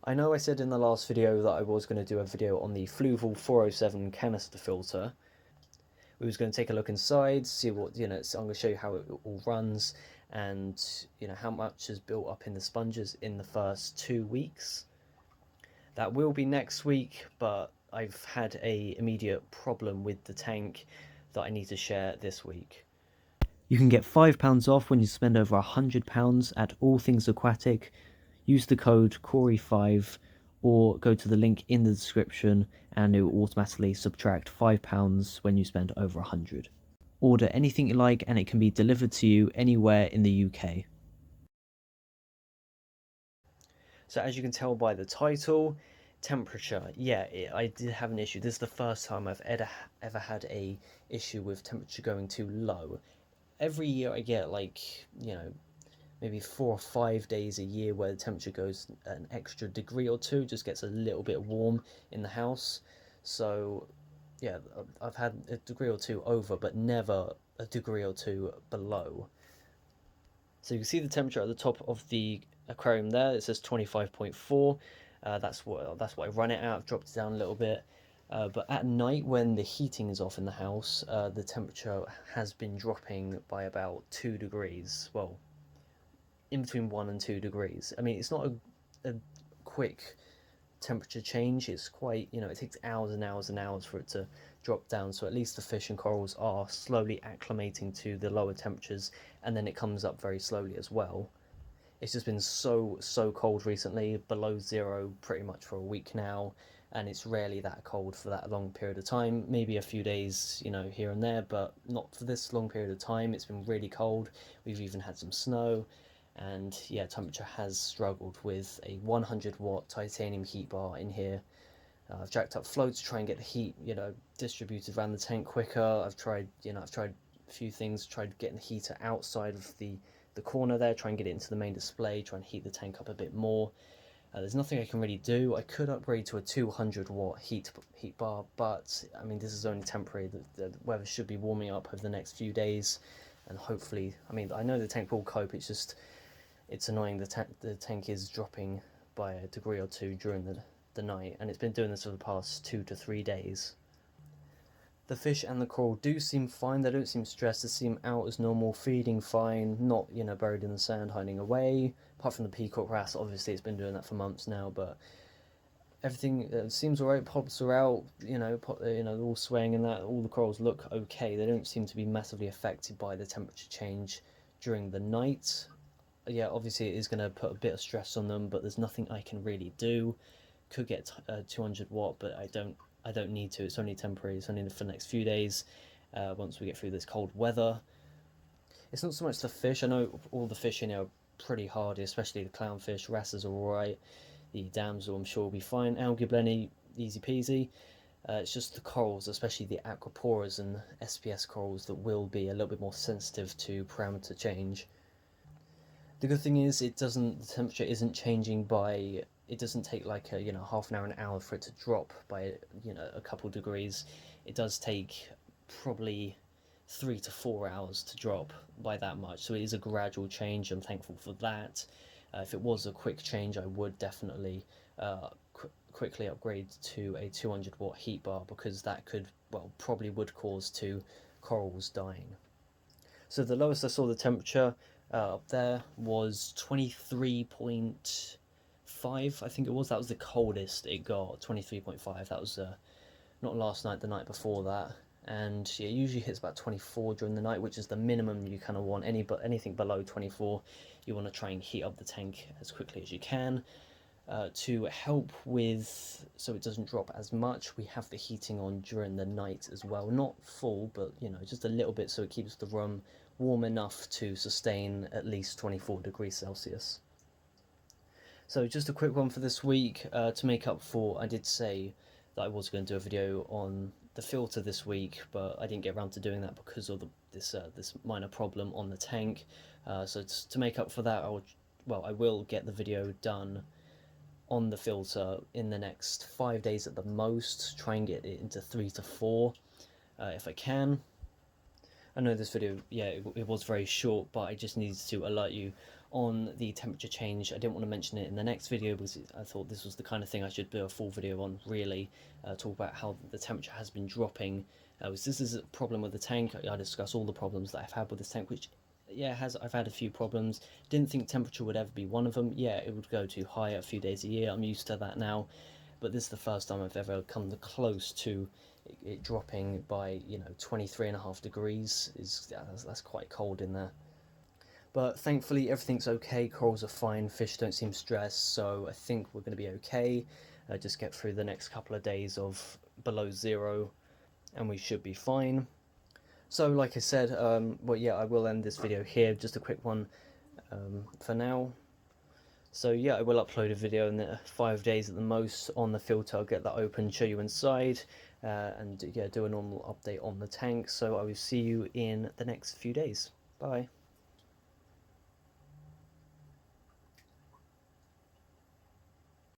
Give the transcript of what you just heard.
I know I said in the last video that I was going to do a video on the Fluval 407 canister filter. We was going to take a look inside, see what, so I'm going to show you how it all runs and, how much is built up in the sponges in the first 2 weeks. That will be next week, but I've had an immediate problem with the tank that I need to share this week. You can get £5 off when you spend over £100 at All Things Aquatic. Use the code Corey5 or go to the link in the description and it will automatically subtract £5 when you spend over 100. Order anything you like and it can be delivered to you anywhere in the UK. So as you can tell by the title, temperature, I did have an issue. This is the first time I've ever had a issue with temperature going too low. Every year I get maybe 4 or 5 days a year where the temperature goes an extra degree or two, just gets a little bit warm in the house. So yeah, I've had a degree or two over, but never a degree or two below. So you can see the temperature at the top of the aquarium there. It says 25.4. That's what I run it out. I've dropped it down a little bit. But at night, when the heating is off in the house, the temperature has been dropping by about 2 degrees. Well, in between 1 and 2 degrees. I mean, it's not a quick temperature change. It's quite, it takes hours and hours and hours for it to drop down. So at least the fish and corals are slowly acclimating to the lower temperatures, and then it comes up very slowly as well. It's just been so cold recently, below zero pretty much for a week now, and it's rarely that cold for that long period of time. Maybe a few days, here and there, but not for this long period of time. It's been really cold. We've even had some snow, and yeah, temperature has struggled with a 100-watt titanium heat bar in here. I've jacked up flow to try and get the heat, distributed around the tank quicker. I've tried a few things, tried getting the heater outside of the corner there, try and get it into the main display, try and heat the tank up a bit more. There's nothing I can really do. I could upgrade to a 200-watt heat bar, but I mean, this is only temporary. The weather should be warming up over the next few days, and hopefully, I mean, I know the tank will cope. It's annoying. The tank is dropping by a degree or two during the night, and it's been doing this for the past 2 to 3 days. The fish and the coral do seem fine. They don't seem stressed. They seem out as normal, feeding fine, not buried in the sand, hiding away. Apart from the peacock wrasse, obviously it's been doing that for months now, but everything seems alright. Pops are out, they're all swaying and that. All the corals look okay. They don't seem to be massively affected by the temperature change during the night. Yeah, obviously it is going to put a bit of stress on them, but there's nothing I can really do. Could get 200-watt, but I don't need to. It's only temporary. It's only for the next few days, once we get through this cold weather. It's not so much the fish. I know all the fish in here are pretty hardy, especially the clownfish. Wrasses are alright. The damsel, I'm sure, will be fine. Algae blenny, easy peasy. It's just the corals, especially the aquaporas and SPS corals, that will be a little bit more sensitive to parameter change. The good thing is the temperature isn't changing by, it doesn't take like half an hour, an hour for it to drop by, a couple degrees. It does take probably 3 to 4 hours to drop by that much. So it is a gradual change. I'm thankful for that. If it was a quick change, I would definitely quickly upgrade to a 200-watt heat bar, because that probably would cause corals dying. So the lowest I saw the temperature up there was 23.5, I think it was. That was the coldest it got, 23.5. That was not last night, the night before that. And yeah, it usually hits about 24 during the night, which is the minimum you kind of want. Anything below 24, you want to try and heat up the tank as quickly as you can. To help with, so it doesn't drop as much, we have the heating on during the night as well. Not full, but just a little bit, so it keeps the room warm enough to sustain at least 24 degrees Celsius. So just a quick one for this week, to make up for, I did say that I was going to do a video on the filter this week, but I didn't get around to doing that because of this minor problem on the tank. So to make up for that, I will get the video done on the filter in the next 5 days at the most. Try and get it into 3 to 4 if I can. I know this video, it was very short, but I just needed to alert you on the temperature change. I didn't want to mention it in the next video because I thought this was the kind of thing I should do a full video on, really, talk about how the temperature has been dropping. This is a problem with the tank. I discuss all the problems that I've had with this tank, which, yeah, I've had a few problems. Didn't think temperature would ever be one of them. Yeah, it would go too high a few days a year. I'm used to that now, but this is the first time I've ever come close to it dropping by, 23.5 degrees. That's quite cold in there. But thankfully everything's okay, corals are fine, fish don't seem stressed, so I think we're going to be okay. Just get through the next couple of days of below zero and we should be fine. So like I said, well, yeah, I will end this video here, just a quick one for now. So yeah, I will upload a video in 5 days at the most on the filter. I'll get that open, show you inside, and yeah, do a normal update on the tank. So I will see you in the next few days. Bye.